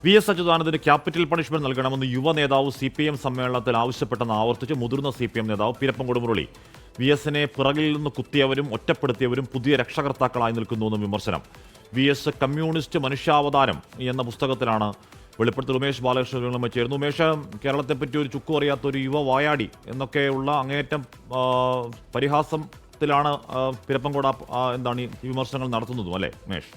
VS. അച്യുതാനന്ദന് capital punishment നൽകണമെന്ന് യുവ നേതാവ് CPM സമ്മേളനത്തിൽ ആവശ്യപ്പെട്ടെന്ന് ആവർത്തിച്ച് മുതിർന്ന CPM നേതാവ് പിരപ്പങ്കോട് മുരളി. വി.എസിനെ പിറകിൽ നിന്ന് കുത്തിയവരും ഒറ്റപ്പെടുത്തിയവരും പുതിയ രക്ഷകർത്താക്കളായി നിൽക്കുന്നുവെന്നും വിമർശനം. വി.എസ്. കമ്മ്യൂണിസ്റ്റ് മനുഷ്യാവതാരം എന്ന പുസ്തകത്തിലാണ് വെളിപ്പെടുത്തൽ. ഉമേഷ് ബാലകൃഷ്ണനുമായി ചേർന്നു. ഉമേഷ്, കേരളത്തെപ്പറ്റി ഒരു ചുക്കും അറിയാത്ത ഒരു യുവ വായാടി എന്നൊക്കെയുള്ള അങ്ങേയറ്റം പരിഹാസത്തിലാണ് പിരപ്പങ്കോട് എന്താണ് ഈ വിമർശനങ്ങൾ നടത്തുന്നതും, അല്ലേ ഉമേഷ്?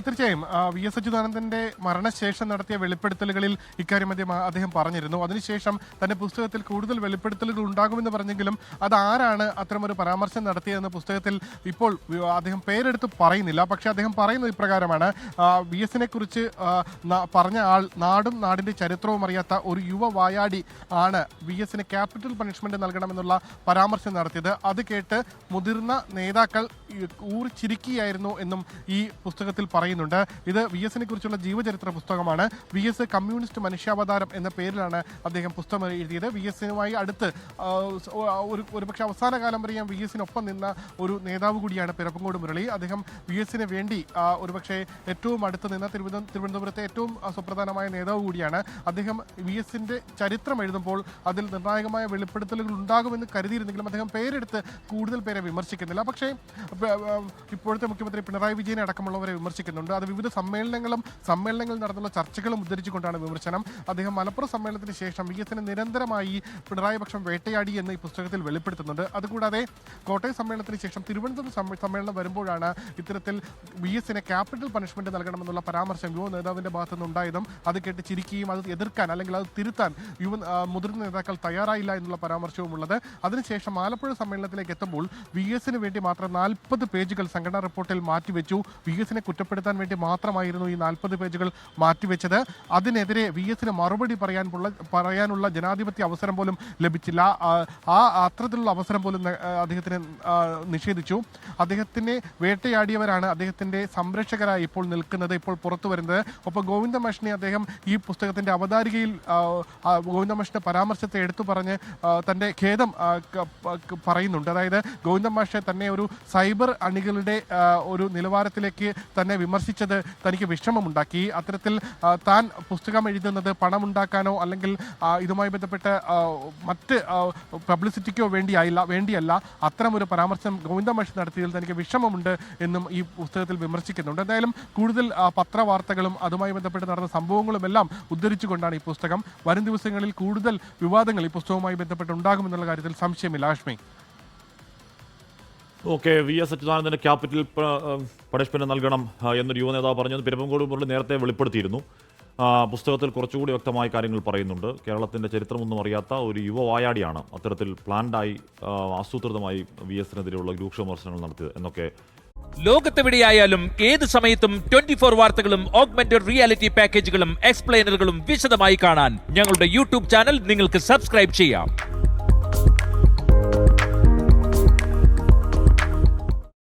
തീർച്ചയായും വി.എസ്. അച്യുതാനന്ദന്റെ മരണശേഷം നടത്തിയ വെളിപ്പെടുത്തലുകളിൽ ഇക്കാര്യം അദ്ദേഹം പറഞ്ഞിരുന്നു. അതിനുശേഷം തന്റെ പുസ്തകത്തിൽ കൂടുതൽ വെളിപ്പെടുത്തലുകൾ ഉണ്ടാകുമെന്ന് പറഞ്ഞെങ്കിലും അത് ആരാണ് അത്തരമൊരു പരാമർശം നടത്തിയതെന്ന് പുസ്തകത്തിൽ ഇപ്പോൾ അദ്ദേഹം പേരെടുത്ത് പറയുന്നില്ല. പക്ഷേ അദ്ദേഹം പറയുന്നത് ഇപ്രകാരമാണ്: വി.എസിനെ കുറിച്ച് പറഞ്ഞ ആൾ നാടും നാടിന്റെ ചരിത്രവും അറിയാത്ത ഒരു യുവ വായാടി ആണ് വി.എസിന് ക്യാപിറ്റൽ പണിഷ്മെന്റ് നൽകണമെന്നുള്ള പരാമർശം നടത്തിയത്. അത് കേട്ട് മുതിർന്ന നേതാക്കൾ ഊറിച്ചിരിക്കുകയായിരുന്നു എന്നും ഈ പുസ്തകത്തിൽ പറയുന്നുണ്ട്. ഇത് വി.എസിനെ കുറിച്ചുള്ള ജീവചരിത്ര പുസ്തകമാണ്. വി.എസ്. കമ്മ്യൂണിസ്റ്റ് മനുഷ്യാവതാരം എന്ന പേരിലാണ് അദ്ദേഹം പുസ്തകം എഴുതിയത്. വി.എസിനുമായി അടുത്ത് ഒരുപക്ഷെ അവസാന കാലം വരെയും വി.എസിനൊപ്പം നിന്ന ഒരു നേതാവ് കൂടിയാണ് പിരപ്പങ്കോട് മുരളി. അദ്ദേഹം വി.എസിന് വേണ്ടി ഒരുപക്ഷെ ഏറ്റവും അടുത്ത് നിന്ന തിരുവനന്തപുരത്തെ ഏറ്റവും സുപ്രധാനമായ നേതാവ് കൂടിയാണ്. അദ്ദേഹം വി.എസിന്റെ ചരിത്രം എഴുതുമ്പോൾ അതിൽ നിർണായകമായ വെളിപ്പെടുത്തലുകൾ ഉണ്ടാകുമെന്ന് കരുതിയിരുന്നെങ്കിലും അദ്ദേഹം പേരെടുത്ത് കൂടുതൽ പേരെ വിമർശിക്കുന്നില്ല. പക്ഷേ ഇപ്പോഴത്തെ മുഖ്യമന്ത്രി പിണറായി വിജയനെ അടക്കമുള്ളവരെ വിമർശിക്കുന്നുണ്ട്. അത് വിവിധ സമ്മേളനങ്ങളിൽ നടന്നുള്ള ചർച്ചകളും ഉദ്ധരിച്ചുകൊണ്ടാണ് വിമർശനം. അദ്ദേഹം മലപ്പുറം സമ്മേളനത്തിന് ശേഷം വി.എസിനെ നിരന്തരമായി പിണറായി പക്ഷം വേട്ടയാടി എന്ന് ഈ പുസ്തകത്തിൽ വെളിപ്പെടുത്തുന്നുണ്ട്. അതുകൂടാതെ കോട്ടയം സമ്മേളനത്തിന് ശേഷം തിരുവനന്തപുരം സമ്മേളനം വരുമ്പോഴാണ് ഇത്തരത്തിൽ വി.എസിനെ ക്യാപിറ്റൽ പണിഷ്മെന്റ് നൽകണമെന്നുള്ള പരാമർശം യുവ നേതാവിന്റെ ഭാഗത്തുനിന്ന് ഉണ്ടായതും അത് കേട്ട് ചിരിക്കുകയും അത് എതിർക്കാൻ അല്ലെങ്കിൽ അത് തിരുത്താൻ മുതിർന്ന നേതാക്കൾ തയ്യാറായില്ല എന്നുള്ള പരാമർശവും ഉള്ളത്. അതിനുശേഷം ആലപ്പുഴ സമ്മേളനത്തിലേക്ക് എത്തുമ്പോൾ വി.എസിന് വേണ്ടി മാത്രം 40 പേജുകൾ സംഘടനാ റിപ്പോർട്ടിൽ മാറ്റിവെച്ചു. വി.എസിനെ കുറ്റപ്പെടുത്താൻ വേണ്ടി മാത്രമായിരുന്നു ഈ 40 പേജുകൾ മാറ്റിവെച്ചത്. അതിനെതിരെ വി.എസിന് മറുപടി പറയാനുള്ള ജനാധിപത്യ അവസരം പോലും ലഭിച്ചില്ല. അത്തരത്തിലുള്ള അവസരം പോലും അദ്ദേഹത്തിന് നിഷേധിച്ചു. അദ്ദേഹത്തിനെ വേട്ടയാടിയവരാണ് അദ്ദേഹത്തിന്റെ സംരക്ഷകരായി ഇപ്പോൾ നിൽക്കുന്നത്, ഇപ്പോൾ പുറത്തു വരുന്നത്. ഒപ്പം ഗോവിന്ദ മാഷിനെ അദ്ദേഹം ഈ പുസ്തകത്തിന്റെ അവതാരികയിൽ ഗോവിന്ദ മാഷിന്റെ പരാമർശത്തെ എടുത്തു പറഞ്ഞ് തന്റെ ഖേദം പറയുന്നുണ്ട്. അതായത് ഗോവിന്ദ മാഷെ തന്നെ ഒരു സൈബർ അണികളുടെ ഒരു നിലവാരത്തിലേക്ക് തന്നെ വിമർശിച്ചത് തനിക്ക് വിഷമമുണ്ടാക്കി. അത്തരത്തിൽ താൻ പുസ്തകം എഴുതുന്നത് പണമുണ്ടാക്കാനോ അല്ലെങ്കിൽ ഇതുമായി ബന്ധപ്പെട്ട് മറ്റ് പബ്ലിസിറ്റിക്കോ വേണ്ടിയല്ല അത്തരമൊരു പരാമർശം ഗോവിന്ദ മാഷ് നടത്തിയതിൽ തനിക്ക് വിഷമമുണ്ട് എന്നും ഈ പുസ്തകത്തിൽ വിമർശിക്കുന്നുണ്ട്. എന്തായാലും കൂടുതൽ പത്രവാർത്തകളും അതുമായി ബന്ധപ്പെട്ട് നടന്ന സംഭവങ്ങളും എല്ലാം ഉദ്ധരിച്ചുകൊണ്ടാണ് ഈ പുസ്തകം. വരും ദിവസങ്ങളിൽ കൂടുതൽ വിവാദങ്ങൾ ഈ പുസ്തകവുമായി ബന്ധപ്പെട്ട് ഉണ്ടാകുമെന്നുള്ള കാര്യത്തിൽ സംശയമില്ല. ആഷ്മി. Okay, V S. അച്യുതാനന്ദന് ക്യാപിറ്റൽ പണിഷ്മെന്റ് നൽകണം എന്നൊരു യുവ നേതാവ് പറഞ്ഞത് പിരപ്പങ്കോട് മുരളി നേരത്തെ വെളിപ്പെടുത്തിയിരുന്നു. പുസ്തകത്തിൽ കുറച്ചുകൂടി വ്യക്തമായ കാര്യങ്ങൾ പറയുന്നുണ്ട്. കേരളത്തിൻ്റെ ചരിത്രമൊന്നും അറിയാത്ത ഒരു യുവ വായാടിയാണ് അത്തരത്തിൽ പ്ലാൻഡായി ആസൂത്രിതമായി വി.എസിനെതിരെയുള്ള രൂക്ഷ വിമർശനങ്ങൾ നടത്തിയത് എന്നൊക്കെ. ലോകത്തെവിടെയായാലും ഏത് സമയത്തും 24 വാർത്തകളും ഓഗ്മെന്റഡ് റിയാലിറ്റി പാക്കേജുകളും എക്സ്പ്ലെയിനറുകളും വിശദമായി കാണാൻ ഞങ്ങളുടെ യൂട്യൂബ് ചാനൽ നിങ്ങൾക്ക് സബ്സ്ക്രൈബ് ചെയ്യാം.